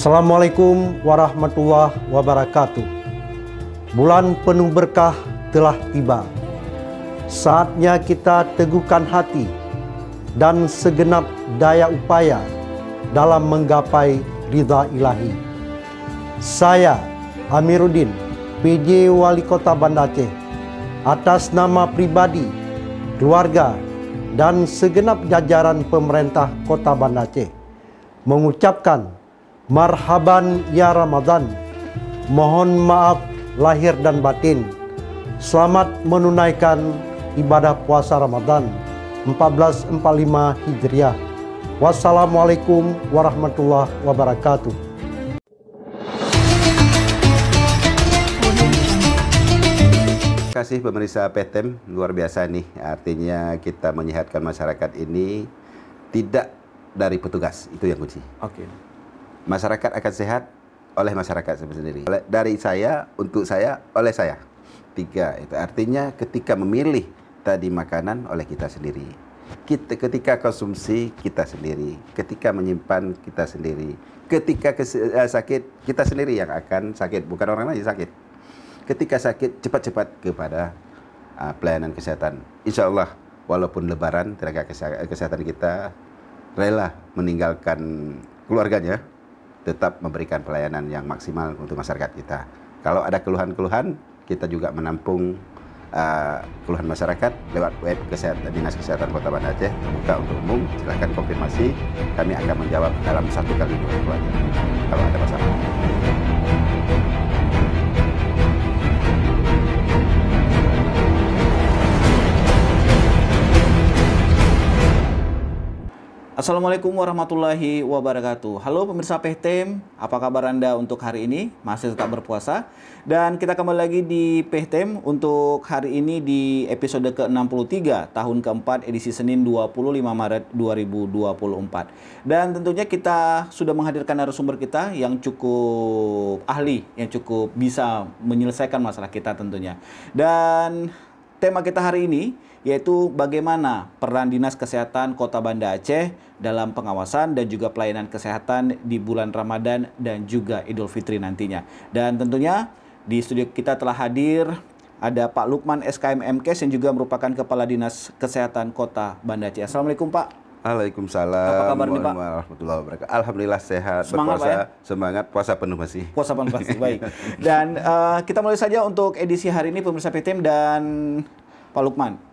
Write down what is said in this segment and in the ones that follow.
Assalamualaikum warahmatullahi wabarakatuh. Bulan penuh berkah telah tiba. Saatnya kita teguhkan hati dan segenap daya upaya dalam menggapai ridha ilahi. Saya Amiruddin, PJ Wali Kota Banda Aceh, atas nama pribadi, keluarga, dan segenap jajaran pemerintah Kota Banda Aceh mengucapkan marhaban ya Ramadan. Mohon maaf lahir dan batin. Selamat menunaikan ibadah puasa Ramadan 1445 Hijriah. Wassalamualaikum warahmatullahi wabarakatuh. Terima kasih pemirsa PTM, luar biasa nih. Artinya kita menyehatkan masyarakat ini tidak dari petugas, itu yang kunci. Oke. Masyarakat akan sehat oleh masyarakat sendiri. Dari saya, untuk saya, oleh saya. 3, itu artinya ketika memilih tadi makanan oleh kita sendiri. Ketika konsumsi kita sendiri, ketika menyimpan kita sendiri, ketika sakit kita sendiri yang akan sakit, bukan orang lain sakit. Ketika sakit cepat-cepat kepada pelayanan kesehatan. Insya Allah walaupun lebaran tenaga kesehatan kita rela meninggalkan keluarganya, tetap memberikan pelayanan yang maksimal untuk masyarakat kita. Kalau ada keluhan-keluhan, kita juga menampung keluhan masyarakat lewat web Dinas Kesehatan Kota Banda Aceh, terbuka untuk umum. Silakan konfirmasi, kami akan menjawab dalam 1 kali 2 jam kalau ada masalah. Assalamualaikum warahmatullahi wabarakatuh. Halo pemirsa PTM, apa kabar Anda untuk hari ini? Masih tetap berpuasa. Dan kita kembali lagi di PTM untuk hari ini di episode ke-63 tahun keempat edisi Senin 25 Maret 2024. Dan tentunya kita sudah menghadirkan narasumber kita yang cukup ahli, yang cukup bisa menyelesaikan masalah kita tentunya. Dan tema kita hari ini yaitu bagaimana peran Dinas Kesehatan Kota Banda Aceh dalam pengawasan dan juga pelayanan kesehatan di bulan Ramadan dan juga Idul Fitri nantinya. Dan tentunya di studio kita telah hadir ada Pak Lukman SKM MKes yang juga merupakan Kepala Dinas Kesehatan Kota Banda Aceh. Assalamualaikum Pak. Waalaikumsalam. Apa kabar nih Pak? Warahmatullahi wabarakatuh. Alhamdulillah sehat, Semangat berpuasa, Pak, ya? semangat, puasa penuh masih. Puasa penuh masih, baik. Dan kita mulai saja untuk edisi hari ini pemirsa PTM dan Pak Lukman.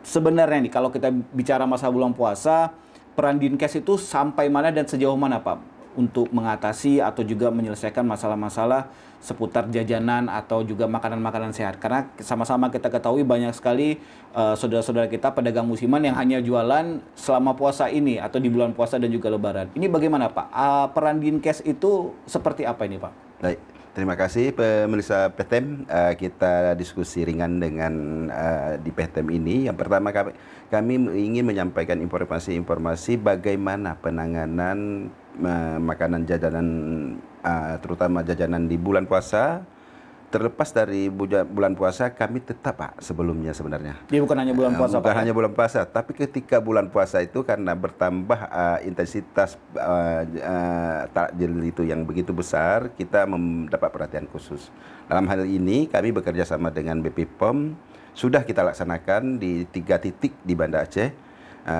Sebenarnya nih kalau kita bicara masa bulan puasa, peran Dinkes itu sampai mana dan sejauh mana Pak untuk mengatasi atau juga menyelesaikan masalah-masalah seputar jajanan atau juga makanan-makanan sehat? Karena sama-sama kita ketahui banyak sekali saudara-saudara kita pedagang musiman yang hanya jualan selama puasa ini atau di bulan puasa dan juga lebaran. Ini bagaimana Pak? Peran Dinkes itu seperti apa ini Pak? Baik. Terima kasih pemirsa PTM. Kita diskusi ringan dengan di PTM ini. Yang pertama kami ingin menyampaikan informasi-informasi bagaimana penanganan makanan jajanan, terutama jajanan di bulan puasa. Terlepas dari bulan puasa, kami tetap Pak sebelumnya sebenarnya. Dia bukan hanya bulan puasa bukan Pak? hanya bulan puasa, tapi ketika bulan puasa itu karena bertambah intensitas takjil itu yang begitu besar, kita mendapat perhatian khusus. Dalam hal ini kami bekerja sama dengan BP POM, sudah kita laksanakan di 3 titik di Banda Aceh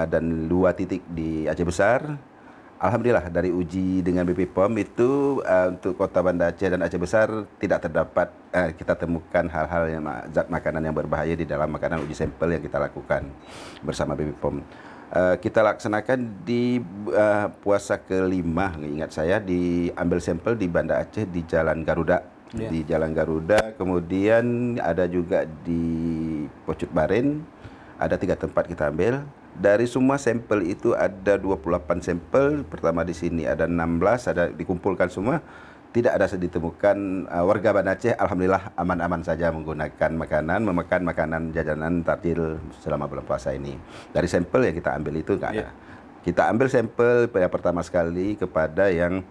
dan 2 titik di Aceh Besar. Alhamdulillah dari uji dengan BP POM itu untuk Kota Banda Aceh dan Aceh Besar tidak terdapat kita temukan hal-hal yang zat makanan yang berbahaya di dalam makanan uji sampel yang kita lakukan bersama BP POM. Kita laksanakan di puasa ke-5, ingat saya, diambil sampel di Banda Aceh di Jalan Garuda. Yeah. Di Jalan Garuda, kemudian ada juga di Pocut Baren, ada 3 tempat kita ambil. Dari semua sampel itu ada 28 sampel, pertama di sini ada 16, ada dikumpulkan semua, tidak ada ditemukan warga Banda Aceh, alhamdulillah aman-aman saja menggunakan memakan makanan jajanan takjil selama bulan puasa ini. Dari sampel yang kita ambil itu enggak ada. Kita ambil sampel yang pertama sekali kepada yang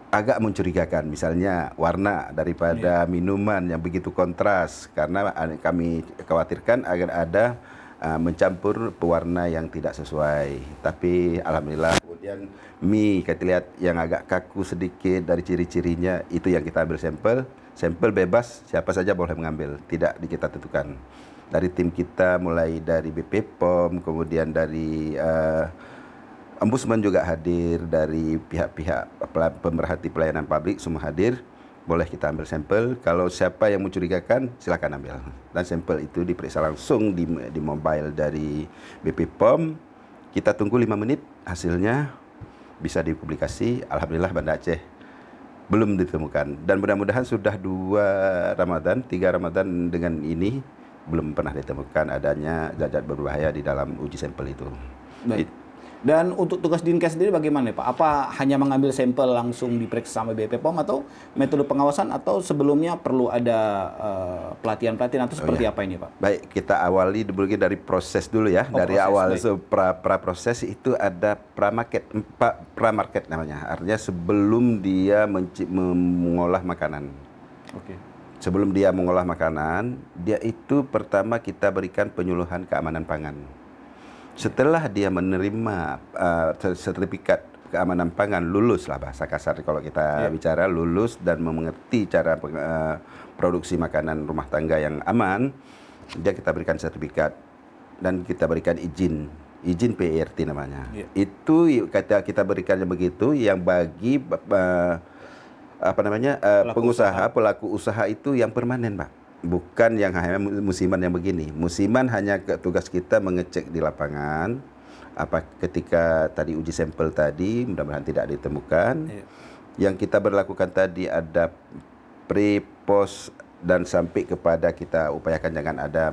agak mencurigakan, misalnya warna daripada minuman yang begitu kontras, karena kami khawatirkan agar ada mencampur pewarna yang tidak sesuai. Tapi alhamdulillah Kemudian mie kita lihat yang agak kaku sedikit dari ciri-cirinya, itu yang kita ambil sampel. Sampel bebas, siapa saja boleh mengambil, tidak kita tentukan. Dari tim kita mulai dari BP POM, kemudian dari Ombudsman juga hadir, dari pihak-pihak pemerhati pelayanan publik semua hadir. Boleh kita ambil sampel. Kalau siapa yang mencurigakan, silakan ambil. Dan sampel itu diperiksa langsung di mobile dari BP POM. Kita tunggu 5 menit, hasilnya bisa dipublikasi. Alhamdulillah Banda Aceh belum ditemukan. Dan mudah-mudahan sudah 2 Ramadan, 3 Ramadan dengan ini belum pernah ditemukan adanya zat-zat berbahaya di dalam uji sampel itu. Baik. Dan untuk tugas Dinkes sendiri bagaimana Pak? Apa hanya mengambil sampel langsung diperiksa sama BP POM atau metode pengawasan atau sebelumnya perlu ada pelatihan-pelatihan atau seperti apa ini Pak? Baik, kita awali dari proses dulu ya. Dari proses, awal pra-proses itu ada pra-market namanya. Artinya sebelum dia mengolah makanan. Oke. Sebelum dia mengolah makanan, dia itu pertama kita berikan penyuluhan keamanan pangan. Setelah dia menerima sertifikat keamanan pangan, lulus lah bahasa kasar kalau kita bicara, lulus dan mengerti cara produksi makanan rumah tangga yang aman, dia kita berikan sertifikat dan kita berikan izin PRT namanya. Itu kita berikannya begitu, yang bagi pelaku usaha itu yang permanen Pak. Bukan yang hanya musiman yang begini. Musiman hanya tugas kita mengecek di lapangan. Ketika tadi uji sampel tadi, mudah-mudahan tidak ditemukan. Yang kita berlakukan tadi ada pre, post, dan sampai kepada kita upayakan jangan ada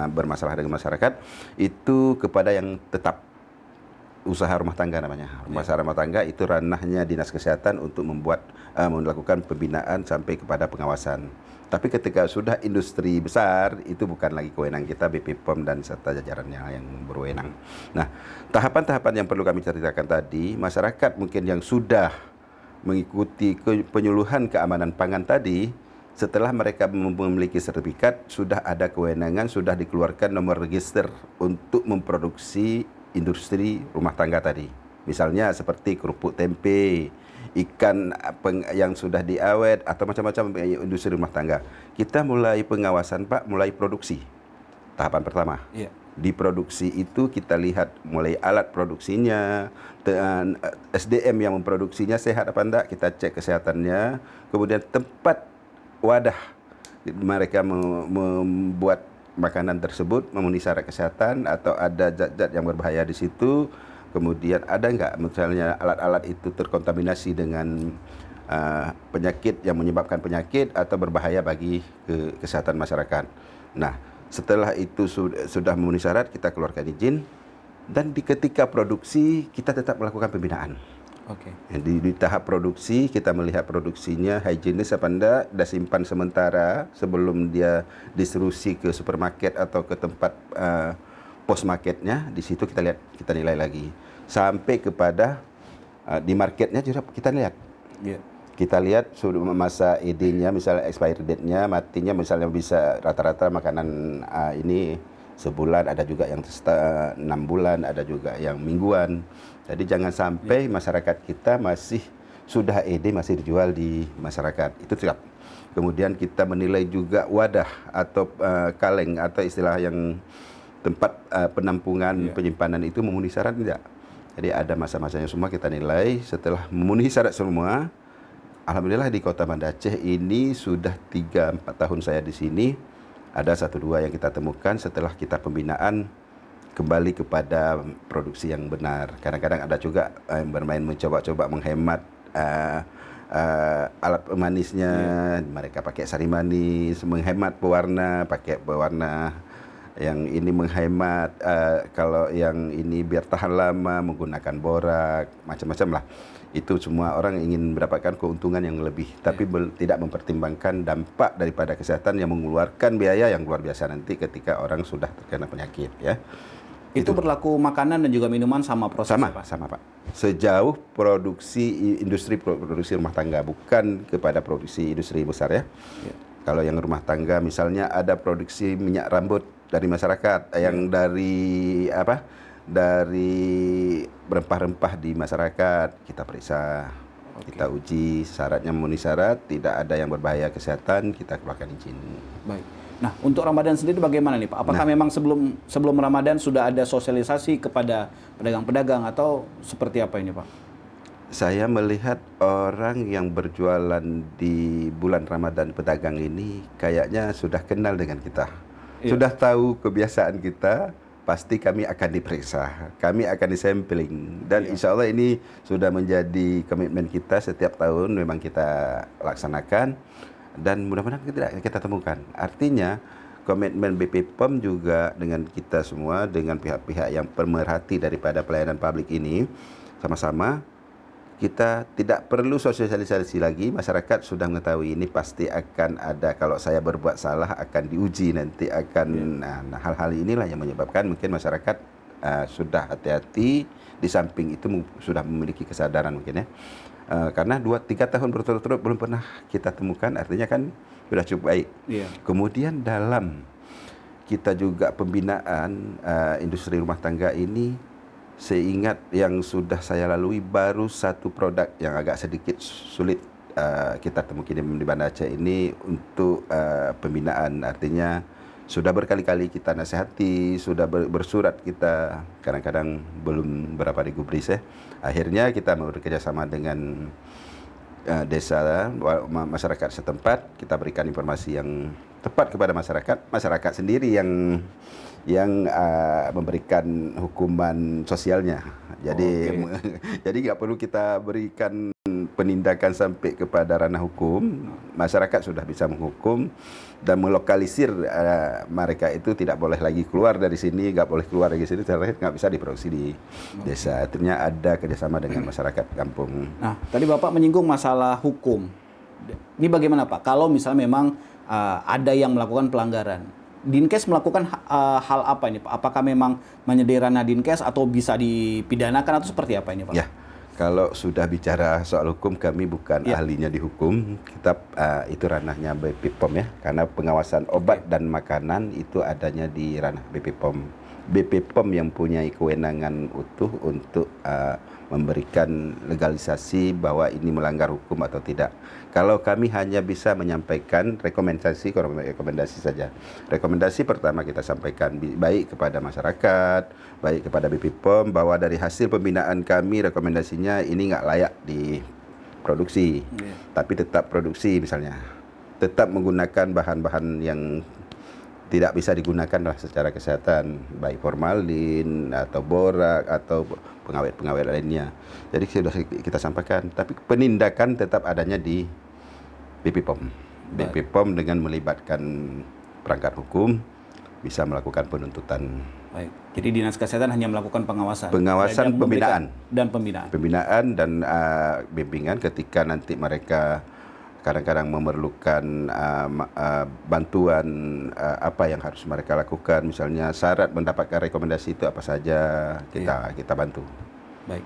bermasalah dengan masyarakat. Itu kepada yang tetap usaha rumah tangga namanya. Usaha rumah tangga itu ranahnya Dinas Kesehatan untuk melakukan pembinaan sampai kepada pengawasan. Tapi ketika sudah industri besar, itu bukan lagi kewenangan kita, BP POM dan serta jajarannya yang berwenang. Nah, tahapan-tahapan yang perlu kami ceritakan tadi, masyarakat mungkin yang sudah mengikuti penyuluhan keamanan pangan tadi, setelah mereka memiliki sertifikat, sudah ada kewenangan, sudah dikeluarkan nomor register untuk memproduksi industri rumah tangga tadi. Misalnya seperti kerupuk tempe, ikan yang sudah diawet, atau macam-macam industri rumah tangga. Kita mulai pengawasan Pak, mulai produksi. Tahapan pertama. Di produksi itu kita lihat mulai alat produksinya, SDM yang memproduksinya sehat apa enggak, kita cek kesehatannya. Kemudian tempat wadah mereka membuat makanan tersebut memenuhi syarat kesehatan atau ada zat-zat yang berbahaya di situ. Kemudian ada nggak misalnya alat-alat itu terkontaminasi dengan penyakit yang menyebabkan penyakit atau berbahaya bagi kesehatan masyarakat. Nah, setelah itu sudah memenuhi syarat, kita keluarkan izin, dan ketika produksi kita tetap melakukan pembinaan. Di tahap produksi kita melihat produksinya higienis apa enggak, dan simpan sementara sebelum dia distribusi ke supermarket atau ke tempat post marketnya. Di situ kita lihat, kita nilai lagi sampai kepada di marketnya juga kita lihat. Kita lihat sudah masa ED-nya, misalnya expiry date-nya, matinya misalnya bisa rata-rata makanan ini sebulan, ada juga yang 6 bulan, ada juga yang mingguan. Jadi jangan sampai masyarakat kita masih sudah ED masih dijual di masyarakat. Itu siap. Kemudian kita menilai juga wadah atau kaleng atau istilah yang tempat penampungan penyimpanan itu memenuhi syarat tidak. Jadi ada masa-masanya semua kita nilai. Setelah memenuhi syarat semua, alhamdulillah di Kota Banda Aceh ini sudah 3-4 tahun saya di sini, ada 1-2 yang kita temukan setelah kita pembinaan kembali kepada produksi yang benar. Kadang-kadang ada juga yang bermain mencoba-coba menghemat alat pemanisnya, mereka pakai sari manis, menghemat pewarna, pakai pewarna yang ini menghemat, kalau yang ini biar tahan lama menggunakan borak, macam-macam lah. Itu semua orang ingin mendapatkan keuntungan yang lebih, tapi tidak mempertimbangkan dampak daripada kesehatan yang mengeluarkan biaya yang luar biasa nanti ketika orang sudah terkena penyakit ya. Itu berlaku makanan dan juga minuman sama prosesnya, Pak? Sama, Pak. Sejauh industri produksi rumah tangga, bukan kepada produksi industri besar ya. Kalau yang rumah tangga misalnya ada produksi minyak rambut dari masyarakat, yang dari dari rempah-rempah di masyarakat kita periksa, kita uji syaratnya memenuhi syarat, tidak ada yang berbahaya kesehatan, kita keluarkan izin. Baik. Nah, untuk Ramadan sendiri bagaimana nih Pak? Apakah memang sebelum Ramadan sudah ada sosialisasi kepada pedagang-pedagang atau seperti apa ini Pak? Saya melihat orang yang berjualan di bulan Ramadan, pedagang ini kayaknya sudah kenal dengan kita. Sudah tahu kebiasaan kita, pasti kami akan diperiksa, kami akan disampling. Dan insya Allah ini sudah menjadi komitmen kita setiap tahun memang kita laksanakan. Dan mudah-mudahan kita temukan. Artinya komitmen BP POM juga dengan kita semua, dengan pihak-pihak yang pemerhati daripada pelayanan publik ini, sama-sama kita tidak perlu sosialisasi lagi. Masyarakat sudah mengetahui ini pasti akan ada, kalau saya berbuat salah akan diuji nanti akan. Nah, hal-hal inilah yang menyebabkan mungkin masyarakat sudah hati-hati, di samping itu sudah memiliki kesadaran mungkin ya. Karena 2-3 tahun berturut-turut belum pernah kita temukan, artinya kan sudah cukup baik. Kemudian dalam kita juga pembinaan industri rumah tangga ini, seingat yang sudah saya lalui baru satu produk yang agak sedikit sulit kita temukan di Banda Aceh ini untuk pembinaan. Artinya sudah berkali-kali kita nasihati, sudah bersurat kita, kadang-kadang belum berapa digubris ya. Akhirnya kita bekerja sama dengan desa, masyarakat setempat, kita berikan informasi yang tepat kepada masyarakat. Masyarakat sendiri yang memberikan hukuman sosialnya. Jadi jadi nggak perlu kita berikan penindakan sampai kepada ranah hukum. Masyarakat sudah bisa menghukum dan melokalisir mereka itu tidak boleh lagi keluar dari sini, nggak boleh keluar dari sini, nggak bisa diproduksi di desa. Artinya ada kerjasama dengan masyarakat kampung. Nah, tadi Bapak menyinggung masalah hukum. Ini bagaimana Pak? Kalau misalnya memang ada yang melakukan pelanggaran, Dinkes melakukan hal apa ini Pak? Apakah memang menyedera ranah Dinkes atau bisa dipidanakan atau seperti apa ini Pak? Ya, kalau sudah bicara soal hukum, kami bukan ahlinya di hukum. Kita itu ranahnya BP POM ya, karena pengawasan obat dan makanan itu adanya di ranah BP POM. BP POM yang punya kewenangan utuh untuk memberikan legalisasi bahwa ini melanggar hukum atau tidak. Kalau kami hanya bisa menyampaikan rekomendasi saja. Rekomendasi pertama kita sampaikan baik kepada masyarakat, baik kepada BP POM, bahwa dari hasil pembinaan kami rekomendasinya ini nggak layak diproduksi, tapi tetap produksi misalnya. Tetap menggunakan bahan-bahan yang tidak bisa digunakan secara kesehatan, baik formalin atau borak atau pengawet-pengawet lainnya. Jadi sudah kita sampaikan, tapi penindakan tetap adanya di BP POM. BP POM dengan melibatkan perangkat hukum bisa melakukan penuntutan. Baik. Jadi Dinas Kesehatan hanya melakukan pengawasan. Pengawasan, pembinaan. Dan pembinaan. Pembinaan dan bimbingan ketika nanti mereka kadang-kadang memerlukan bantuan apa yang harus mereka lakukan, misalnya syarat mendapatkan rekomendasi itu apa saja, kita bantu. Baik.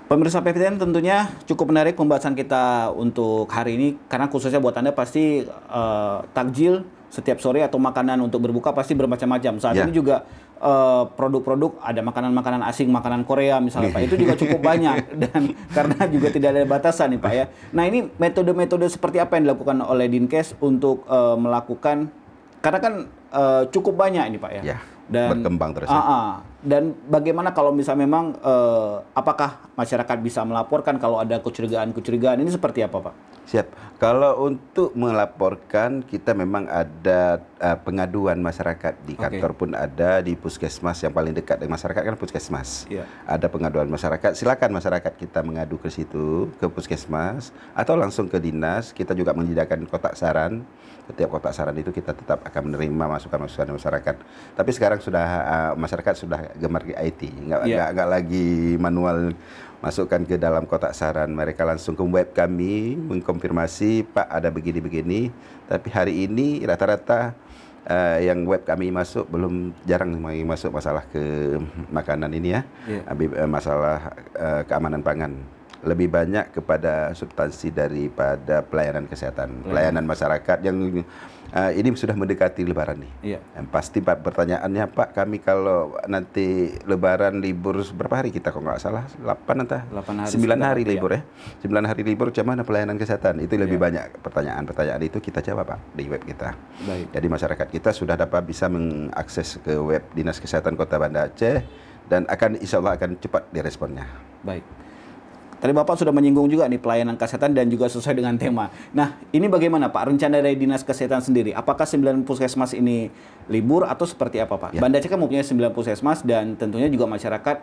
Pemirsa PTN, tentunya cukup menarik pembahasan kita untuk hari ini, karena khususnya buat Anda pasti takjil setiap sore atau makanan untuk berbuka pasti bermacam-macam. Saat ini juga produk-produk, ada makanan-makanan asing, makanan Korea misalnya Pak, itu juga cukup banyak, dan karena juga tidak ada batasan nih Pak ya. Nah, ini metode-metode seperti apa yang dilakukan oleh Dinkes untuk melakukan, karena kan cukup banyak ini Pak ya. Dan berkembang terus. Dan bagaimana kalau misalnya memang apakah masyarakat bisa melaporkan kalau ada kecurigaan ini seperti apa Pak? Siap. Kalau untuk melaporkan, kita memang ada pengaduan masyarakat di kantor pun ada, di puskesmas yang paling dekat dengan masyarakat kan puskesmas. Ada pengaduan masyarakat, silakan masyarakat kita mengadu ke situ, ke puskesmas atau langsung ke dinas. Kita juga menyediakan kotak saran. Setiap kotak saran itu kita tetap akan menerima masukan-masukan masyarakat. Tapi sekarang sudah masyarakat sudah gemar di IT, nggak lagi manual. Masukkan ke dalam kotak saran, mereka langsung ke web kami mengkonfirmasi, Pak ada begini-begini. Tapi hari ini rata-rata yang web kami masuk jarang masuk masalah ke makanan ini ya, masalah keamanan pangan. lebih banyak kepada substansi daripada pelayanan kesehatan, pelayanan masyarakat yang ini sudah mendekati Lebaran nih. Iya. Yang pasti Pak, pertanyaannya Pak, kami kalau nanti Lebaran libur berapa hari kita kok nggak salah 8 atau 8 hari, 9 hari iya. libur ya. 9 hari libur, macam mana pelayanan kesehatan? Itu lebih banyak pertanyaan-pertanyaan itu kita jawab Pak di web kita. Baik. Jadi masyarakat kita sudah dapat bisa mengakses ke web Dinas Kesehatan Kota Banda Aceh dan insya Allah akan cepat diresponnya. Baik. Tadi Bapak sudah menyinggung juga nih pelayanan kesehatan dan juga sesuai dengan tema. Nah, ini bagaimana Pak rencana dari Dinas Kesehatan sendiri? Apakah 9 puskesmas ini libur atau seperti apa Pak? Ya. Banda Aceh kan mempunyai 9 puskesmas dan tentunya juga masyarakat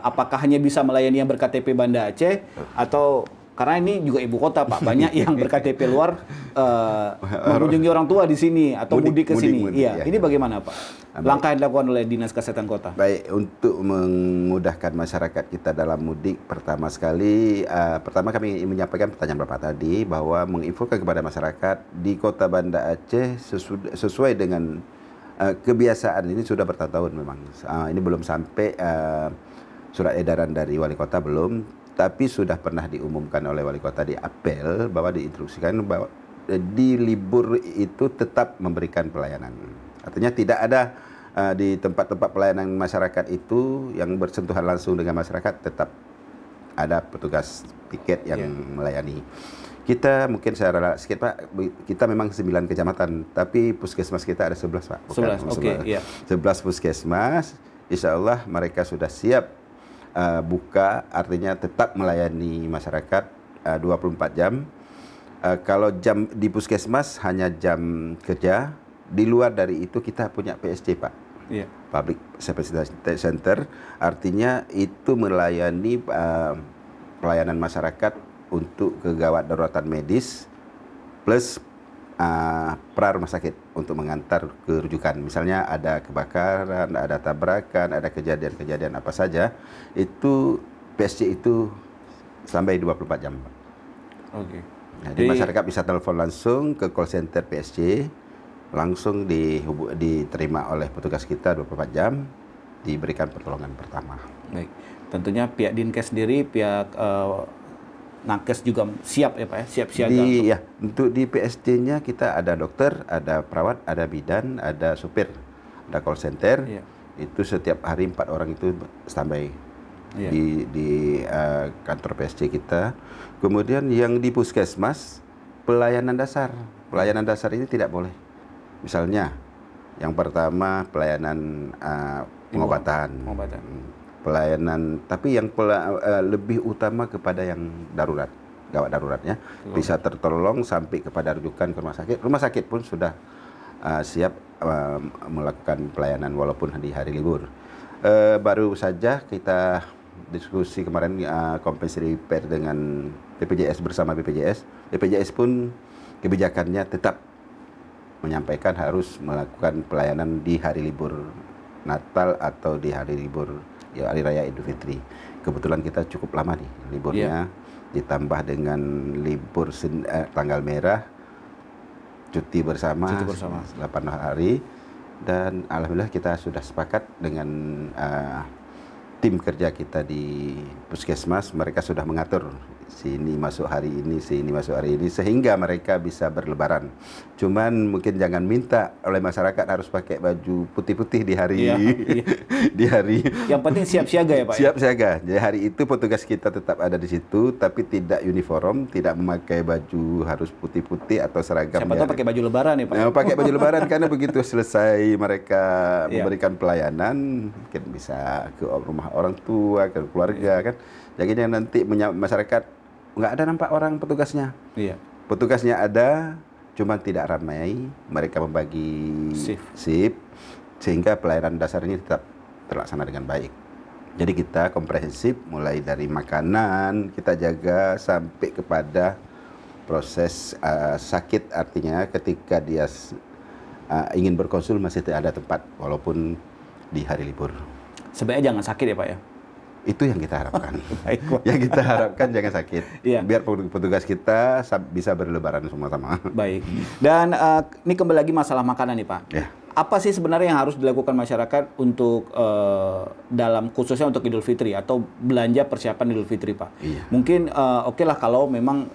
apakah hanya bisa melayani yang berKTP Banda Aceh atau karena ini juga ibu kota Pak, banyak yang berKTP luar mengunjungi orang tua di sini atau mudik ke sini. Iya, ini bagaimana Pak? Langkah yang dilakukan oleh Dinas Kesehatan Kota. Baik, untuk memudahkan masyarakat kita dalam mudik, pertama sekali, pertama kami menyampaikan pertanyaan Bapak tadi bahwa menginfokan kepada masyarakat di Kota Banda Aceh sesuai dengan kebiasaan ini sudah bertahun-tahun memang. Ini belum sampai surat edaran dari wali kota belum, tapi sudah pernah diumumkan oleh wali kota di apel bahwa diinstruksikan bahwa di libur itu tetap memberikan pelayanan. Artinya tidak ada di tempat-tempat pelayanan masyarakat itu yang bersentuhan langsung dengan masyarakat, tetap ada petugas piket yang melayani. Kita mungkin secara sedikit Pak, kita memang 9 kecamatan, tapi puskesmas kita ada 11 Pak. 11, oke, iya. 11 puskesmas, insya Allah mereka sudah siap buka, artinya tetap melayani masyarakat 24 jam. Kalau jam di puskesmas hanya jam kerja, di luar dari itu kita punya PSC Pak. Iya. Public Service Center, artinya itu melayani pelayanan masyarakat untuk kegawat daruratan medis plus pra rumah sakit untuk mengantar ke rujukan. Misalnya ada kebakaran, ada tabrakan, ada kejadian-kejadian apa saja, itu PSC itu sampai 24 jam. Oke. Jadi masyarakat bisa telepon langsung ke call center PSC, langsung diterima oleh petugas kita 24 jam, diberikan pertolongan pertama. Baik. Tentunya pihak Dinkes sendiri, pihak Nakes juga siap ya Pak ya, siap siaga. Untuk di PSC-nya kita ada dokter, ada perawat, ada bidan, ada supir, ada call center. Iya. Itu setiap hari 4 orang itu standby di kantor PSC kita. Kemudian yang di puskesmas, pelayanan dasar. Pelayanan dasar ini tidak boleh. Misalnya, yang pertama pelayanan pengobatan. Pelayanan, tapi yang lebih utama kepada yang darurat, gawat daruratnya, bisa tertolong sampai kepada rujukan ke rumah sakit. Rumah sakit pun sudah siap melakukan pelayanan walaupun di hari libur. Baru saja kita diskusi kemarin compensatory repair dengan BPJS bersama BPJS. BPJS pun kebijakannya tetap menyampaikan harus melakukan pelayanan di hari libur Natal atau di hari libur Hari Raya Idul Fitri. Kebetulan kita cukup lama nih liburnya, ditambah dengan libur tanggal merah, cuti bersama 8 hari, dan alhamdulillah kita sudah sepakat dengan tim kerja kita di puskesmas. Mereka sudah mengatur sini masuk hari ini, sini masuk hari ini, sehingga mereka bisa berlebaran. Cuman mungkin jangan minta oleh masyarakat harus pakai baju putih-putih di hari di hari. Yang penting siap siaga ya Pak. Siap siaga. Jadi hari itu petugas kita tetap ada di situ, tapi tidak uniform, tidak memakai baju harus putih-putih atau seragam. Siapa tahu pakai baju lebaran ya Pak. Pakai baju lebaran karena begitu selesai mereka memberikan pelayanan, mungkin bisa ke rumah orang tua, ke keluarga kan. Jadi nanti masyarakat nggak ada nampak orang petugasnya. Iya. Petugasnya ada, cuma tidak ramai. Mereka membagi shift sehingga pelayanan dasar ini tetap terlaksana dengan baik. Jadi kita komprehensif, mulai dari makanan kita jaga sampai kepada proses sakit, artinya ketika dia ingin berkonsul masih ada tempat walaupun di hari libur. Sebaiknya jangan sakit ya Pak ya? Itu yang kita harapkan. Yang kita harapkan jangan sakit. Biar petugas kita bisa berlebaran sama-sama. Baik. Dan ini kembali lagi masalah makanan nih Pak. apa sih sebenarnya yang harus dilakukan masyarakat untuk dalam khususnya untuk Idul Fitri atau belanja persiapan Idul Fitri, Pak? Iya. Mungkin oke lah kalau memang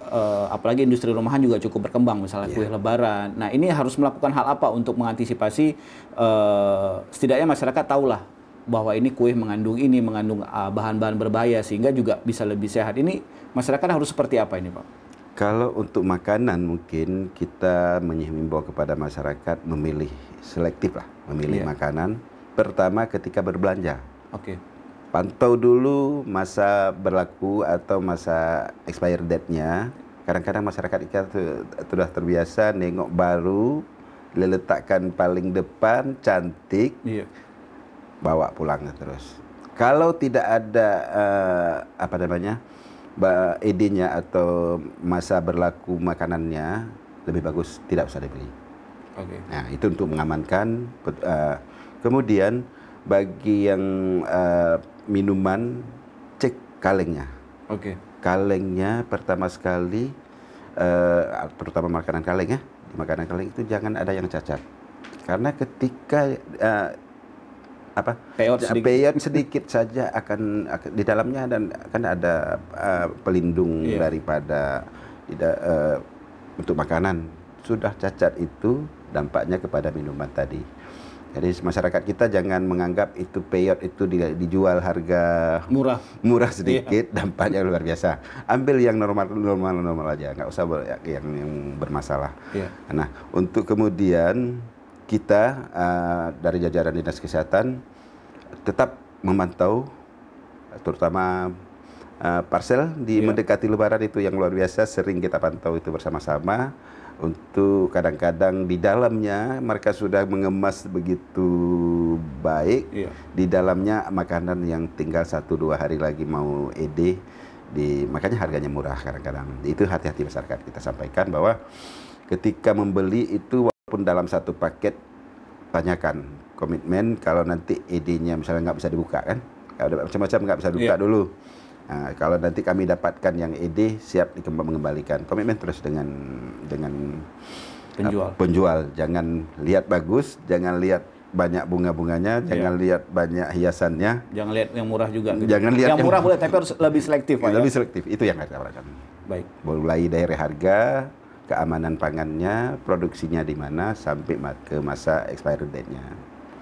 apalagi industri rumahan juga cukup berkembang, misalnya kue Lebaran. Nah, ini harus melakukan hal apa untuk mengantisipasi setidaknya masyarakat tahulah bahwa ini kue mengandung bahan-bahan berbahaya sehingga juga bisa lebih sehat. Ini masyarakat harus seperti apa ini, Pak? Kalau untuk makanan mungkin kita mengimbau kepada masyarakat memilih selektif lah, memilih makanan. Pertama ketika berbelanja. Oke. Pantau dulu masa berlaku atau masa expired date-nya. Kadang-kadang masyarakat kita sudah terbiasa nengok baru, diletakkan paling depan, cantik, bawa pulang terus. Kalau tidak ada ED-nya atau masa berlaku makanannya, lebih bagus tidak usah dibeli. Oke. Nah, itu untuk mengamankan. Kemudian bagi yang minuman, cek kalengnya. Oke. Kalengnya pertama sekali, terutama makanan kaleng ya. Di makanan kaleng itu jangan ada yang cacat. Karena ketika peot sedikit saja akan di dalamnya dan akan ada pelindung daripada untuk makanan. Sudah cacat itu dampaknya kepada minuman tadi. Jadi masyarakat kita jangan menganggap itu peot itu dijual harga murah sedikit, dampaknya luar biasa. Ambil yang normal aja, nggak usah yang bermasalah. Nah, untuk kemudian kita dari jajaran Dinas Kesehatan tetap memantau, terutama parcel di mendekati Lebaran itu yang luar biasa, sering kita pantau itu bersama-sama. Untuk kadang-kadang di dalamnya mereka sudah mengemas begitu baik, di dalamnya makanan yang tinggal 1-2 hari lagi mau ED, makanya harganya murah kadang-kadang. Itu hati-hati masyarakat, kita sampaikan bahwa ketika membeli itu walaupun dalam satu paket, tanyakan komitmen kalau nanti ED-nya misalnya nggak bisa dibuka kan, kalau macam-macam nggak bisa dibuka dulu. Nah, kalau nanti kami dapatkan yang ED, siap mengembalikan. Komitmen terus dengan penjual. Jangan lihat bagus, jangan lihat banyak bunga-bunganya, jangan lihat banyak hiasannya. Jangan lihat yang murah juga. Gitu. Jangan lihat yang murah boleh, tapi harus lebih selektif, Pak. Lebih selektif, itu yang kita katakan. Baik. Mulai dari harga, keamanan pangannya, produksinya di mana, sampai ke masa expiry date-nya.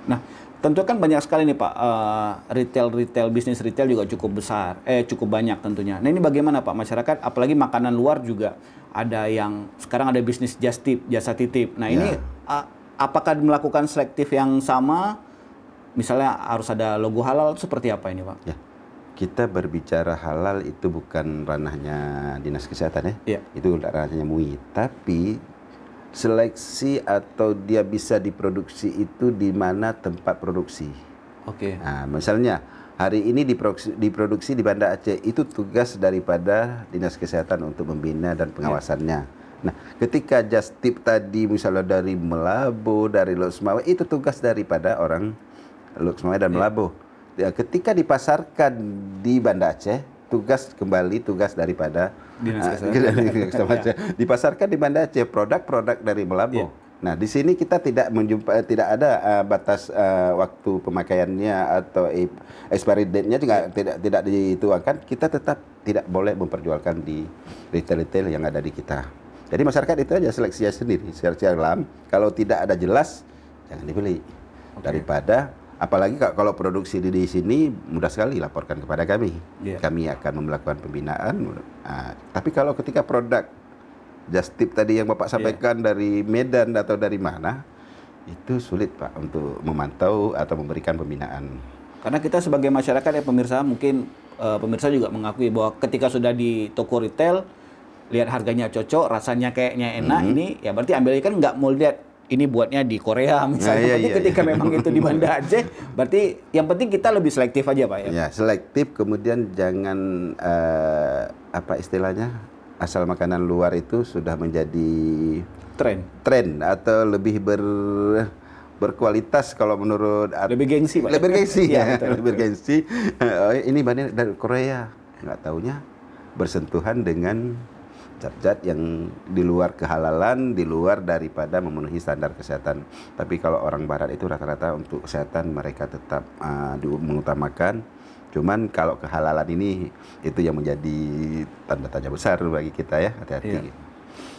Nah, tentu kan banyak sekali nih Pak, bisnis retail juga cukup besar, cukup banyak tentunya. Nah, ini bagaimana Pak, masyarakat, apalagi makanan luar juga ada yang sekarang ada bisnis jasa titip. Nah, ini apakah melakukan selektif yang sama? Misalnya harus ada logo halal, seperti apa ini Pak? Ya, kita berbicara halal itu bukan ranahnya Dinas Kesehatan ya, itu ranahnya MUI, tapi seleksi atau dia bisa diproduksi itu di mana tempat produksi. Oke. Nah, misalnya hari ini diproduksi di Banda Aceh, itu tugas daripada Dinas Kesehatan untuk membina dan pengawasannya. Nah, ketika just tip tadi misalnya dari Melabo, dari Loksmawe, itu tugas daripada orang Loksmawe dan Melabo. Ya, ketika dipasarkan di Banda Aceh, tugas daripada Dinas Kesehatan. Dipasarkan di Banda Aceh produk-produk dari Melabo. Nah, di sini kita tidak ada batas waktu pemakaiannya atau expiry date-nya juga tidak dituangkan. Kita tetap tidak boleh memperjualkan di retail-retail yang ada di kita. Jadi masyarakat itu aja seleksi sendiri, secara alam. Kalau tidak ada jelas, jangan dibeli. Daripada apalagi kalau produksi di sini, mudah sekali laporkan kepada kami. Kami akan melakukan pembinaan. Tapi kalau ketika produk just tip tadi yang Bapak sampaikan dari Medan atau dari mana, itu sulit Pak untuk memantau atau memberikan pembinaan. Karena kita sebagai masyarakat ya pemirsa, mungkin pemirsa juga mengakui bahwa ketika sudah di toko retail, lihat harganya cocok, rasanya kayaknya enak, ini ya berarti ambil kan nggak mau lihat ini buatnya di Korea misalnya. Ketika memang itu di Banda Aceh, berarti yang penting kita lebih selektif aja Pak ya. Ya, selektif, kemudian jangan apa istilahnya, asal makanan luar itu sudah menjadi tren atau lebih berkualitas kalau menurut lebih gengsi Pak. Lebih gengsi ya, lebih gengsi. Ini banyak dari Korea, nggak taunya bersentuhan dengan zat-zat yang di luar kehalalan, di luar daripada memenuhi standar kesehatan. Tapi kalau orang barat itu rata-rata untuk kesehatan mereka tetap mengutamakan. Cuman kalau kehalalan ini itu yang menjadi tanda tanya besar bagi kita ya, hati-hati. Iya.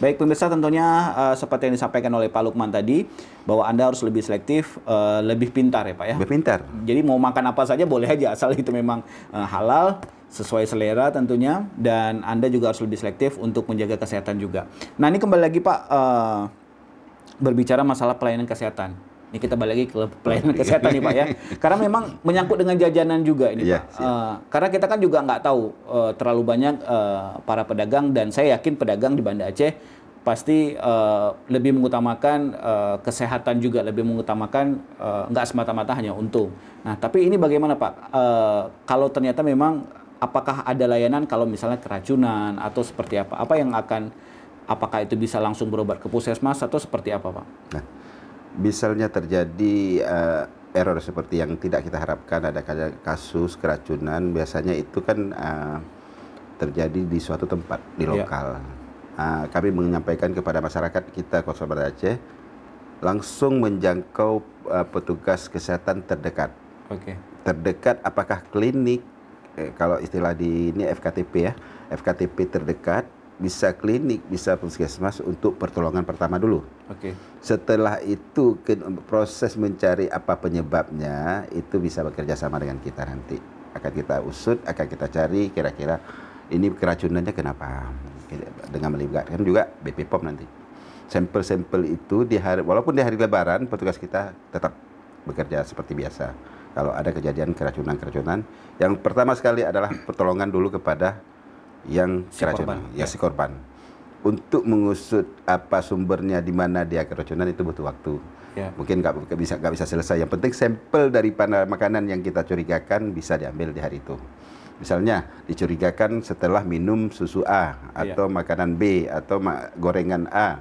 Baik pemirsa, tentunya seperti yang disampaikan oleh Pak Lukman tadi, bahwa Anda harus lebih selektif, lebih pintar ya Pak ya. Lebih pintar. Jadi mau makan apa saja boleh aja, asal itu memang halal, sesuai selera tentunya, dan Anda juga harus lebih selektif untuk menjaga kesehatan juga. Nah ini kembali lagi Pak, berbicara masalah pelayanan kesehatan. Ini kita balik lagi ke pelayanan kesehatan nih Pak ya. Karena memang menyangkut dengan jajanan juga ini Pak. Karena kita kan juga nggak tahu terlalu banyak para pedagang, dan saya yakin pedagang di Banda Aceh pasti lebih mengutamakan kesehatan juga, lebih mengutamakan nggak semata-mata hanya untung. Nah tapi ini bagaimana Pak? Kalau ternyata memang apakah ada layanan kalau misalnya keracunan atau seperti apa? Apakah itu bisa langsung berobat ke puskesmas atau seperti apa Pak? Nah, misalnya terjadi error seperti yang tidak kita harapkan, ada kasus keracunan, biasanya itu kan terjadi di suatu tempat, di lokal. Kami menyampaikan kepada masyarakat kita Kota Banda Aceh, langsung menjangkau petugas kesehatan terdekat. Terdekat apakah klinik, kalau istilah di ini FKTP ya, FKTP terdekat, bisa klinik, bisa puskesmas untuk pertolongan pertama dulu. Setelah itu proses mencari apa penyebabnya itu bisa bekerja sama dengan kita nanti. Akan kita usut, akan kita cari kira-kira ini keracunannya kenapa. Dengan melibatkan juga BP POM nanti. Sampel-sampel itu walaupun di hari Lebaran petugas kita tetap bekerja seperti biasa. Kalau ada kejadian keracunan, yang pertama sekali adalah pertolongan dulu kepada yang keracunan, si korban. Untuk mengusut apa sumbernya, di mana dia keracunan itu butuh waktu. Mungkin nggak bisa selesai. Yang penting sampel daripada makanan yang kita curigakan bisa diambil di hari itu. Misalnya dicurigakan setelah minum susu A atau makanan B atau gorengan A,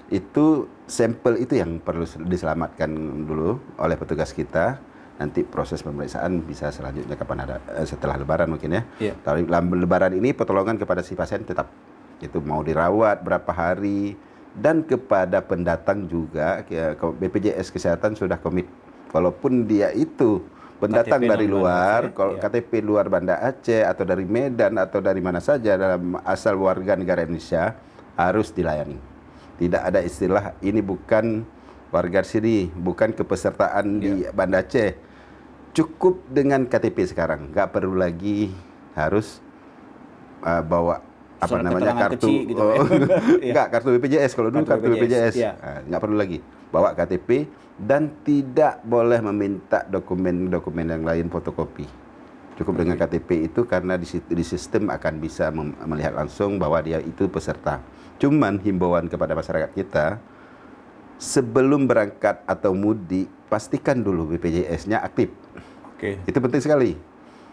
itu sampel itu yang perlu diselamatkan dulu oleh petugas kita. Nanti proses pemeriksaan bisa selanjutnya kapan ada, setelah Lebaran mungkin ya. Tapi Lebaran ini pertolongan kepada si pasien tetap itu mau dirawat berapa hari, dan kepada pendatang juga BPJS Kesehatan sudah komit, walaupun dia itu pendatang KTP dari luar, kalau KTP luar Banda Aceh atau dari Medan atau dari mana saja dalam asal warga negara Indonesia harus dilayani. Tidak ada istilah ini bukan warga sini, bukan kepesertaan di Banda Aceh. Cukup dengan KTP sekarang, nggak perlu lagi harus bawa kartu gitu, kartu BPJS. Kalau dulu kartu BPJS nggak perlu lagi bawa KTP, dan tidak boleh meminta dokumen yang lain fotokopi. Cukup dengan KTP itu, karena di sistem akan bisa melihat langsung bahwa dia itu peserta. Cuman himbauan kepada masyarakat kita, sebelum berangkat atau mudik, pastikan dulu BPJS-nya aktif. Itu penting sekali.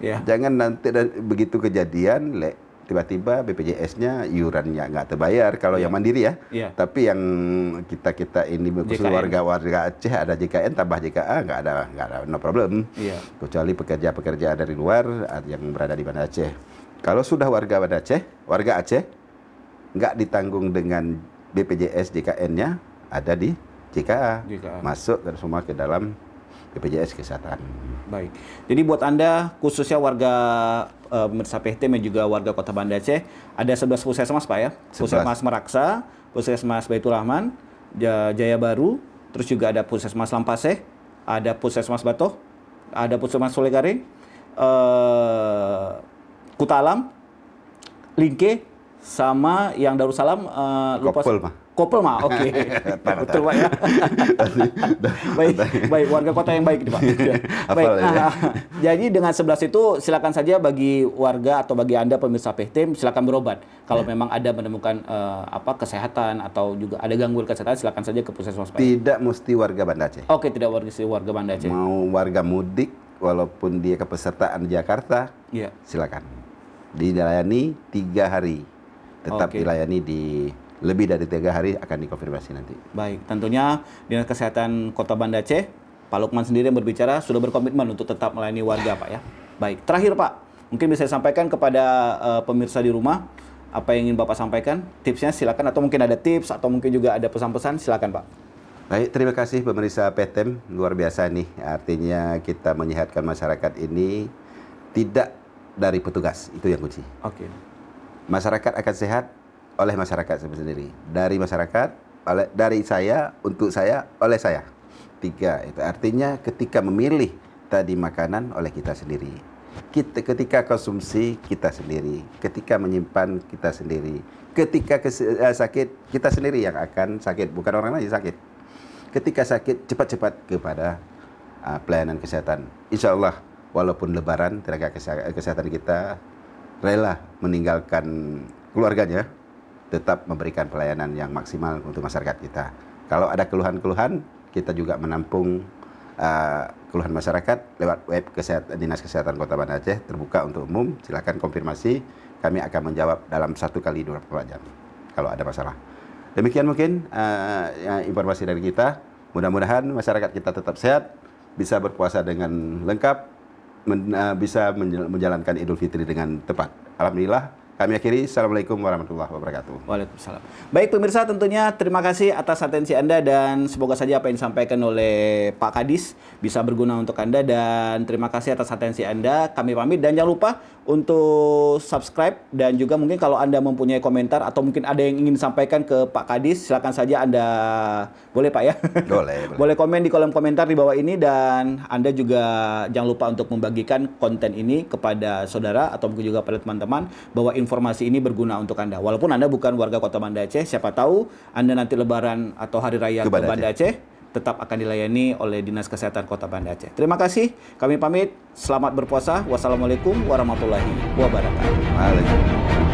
Jangan nanti begitu kejadian, tiba-tiba BPJS-nya iurannya nggak terbayar kalau yang mandiri ya. Tapi yang kita ini khusus warga Aceh ada JKN tambah JKA nggak ada no problem. Kecuali pekerja-pekerja dari luar yang berada di Banda Aceh. Kalau sudah warga Banda Aceh, warga Aceh nggak ditanggung dengan BPJS JKN-nya, ada di JKA. Masuk semua ke dalam BPJS Kesehatan. Baik. Jadi buat Anda, khususnya warga pemirsa PHTM dan juga warga Kota Banda Aceh, ada 11 puskesmas Pak ya? Puskesmas Meraksa, Puskesmas Baitul Rahman, Jaya Baru, terus juga ada Puskesmas Lampaseh, ada Puskesmas Batoh, ada Puskesmas Solegaring, Kutalam, Lingke, sama yang Darussalam, Kopel mah, oke. Betul Pak ya. baik, warga kota yang baik Pak. Baik. Jadi dengan 11 itu silakan saja bagi warga atau bagi Anda pemirsa PHTM silakan berobat. Kalau memang ada menemukan kesehatan atau juga ada gangguan kesehatan, silakan saja ke puskesmas Pak. Tidak mesti warga Banda Aceh. Tidak warga Banda Aceh. Mau warga mudik walaupun dia kepesertaan Jakarta, silakan. Dilayani 3 hari. Tetap dilayani di lebih dari 3 hari akan dikonfirmasi nanti. Baik, tentunya Dinas Kesehatan Kota Banda Aceh, Pak Lukman sendiri yang berbicara sudah berkomitmen untuk tetap melayani warga Pak ya. Baik, terakhir Pak, mungkin bisa saya sampaikan kepada pemirsa di rumah, apa yang ingin Bapak sampaikan? Tipsnya silakan, atau mungkin ada tips atau mungkin juga ada pesan-pesan, silakan Pak. Baik, terima kasih pemirsa PTM, luar biasa nih. Artinya kita menyehatkan masyarakat ini tidak dari petugas, itu yang kunci. Oke. Masyarakat akan sehat oleh masyarakat sendiri. Dari masyarakat, dari saya, untuk saya, oleh saya. 3, itu artinya ketika memilih tadi makanan oleh kita sendiri. Ketika konsumsi kita sendiri, ketika menyimpan kita sendiri, ketika sakit kita sendiri yang akan sakit, bukan orang lain sakit. Ketika sakit cepat-cepat kepada pelayanan kesehatan. Insya Allah walaupun Lebaran tenaga kesehatan kita rela meninggalkan keluarganya, tetap memberikan pelayanan yang maksimal untuk masyarakat kita. Kalau ada keluhan-keluhan, kita juga menampung keluhan masyarakat lewat web Dinas Kesehatan Kota Banda Aceh, terbuka untuk umum. Silakan konfirmasi, kami akan menjawab dalam 1 kali 24 jam kalau ada masalah. Demikian mungkin informasi dari kita. Mudah-mudahan masyarakat kita tetap sehat, bisa berpuasa dengan lengkap, bisa menjalankan Idul Fitri dengan tepat. Alhamdulillah. Kami akhiri. Assalamualaikum warahmatullahi wabarakatuh. Waalaikumsalam. Baik pemirsa, tentunya terima kasih atas atensi Anda, dan semoga saja apa yang disampaikan oleh Pak Kadis bisa berguna untuk Anda, dan terima kasih atas atensi Anda. Kami pamit, dan jangan lupa untuk subscribe, dan juga mungkin kalau Anda mempunyai komentar atau mungkin ada yang ingin disampaikan ke Pak Kadis, silakan saja Anda, boleh Pak ya? Boleh. Boleh komen di kolom komentar di bawah ini, dan Anda juga jangan lupa untuk membagikan konten ini kepada saudara atau mungkin juga pada teman-teman, bahwa informasi ini berguna untuk Anda. Walaupun Anda bukan warga Kota Banda Aceh, siapa tahu Anda nanti Lebaran atau Hari Raya ke Banda Aceh tetap akan dilayani oleh Dinas Kesehatan Kota Banda Aceh. Terima kasih, kami pamit. Selamat berpuasa. Wassalamualaikum warahmatullahi wabarakatuh. Waalaikumsalam.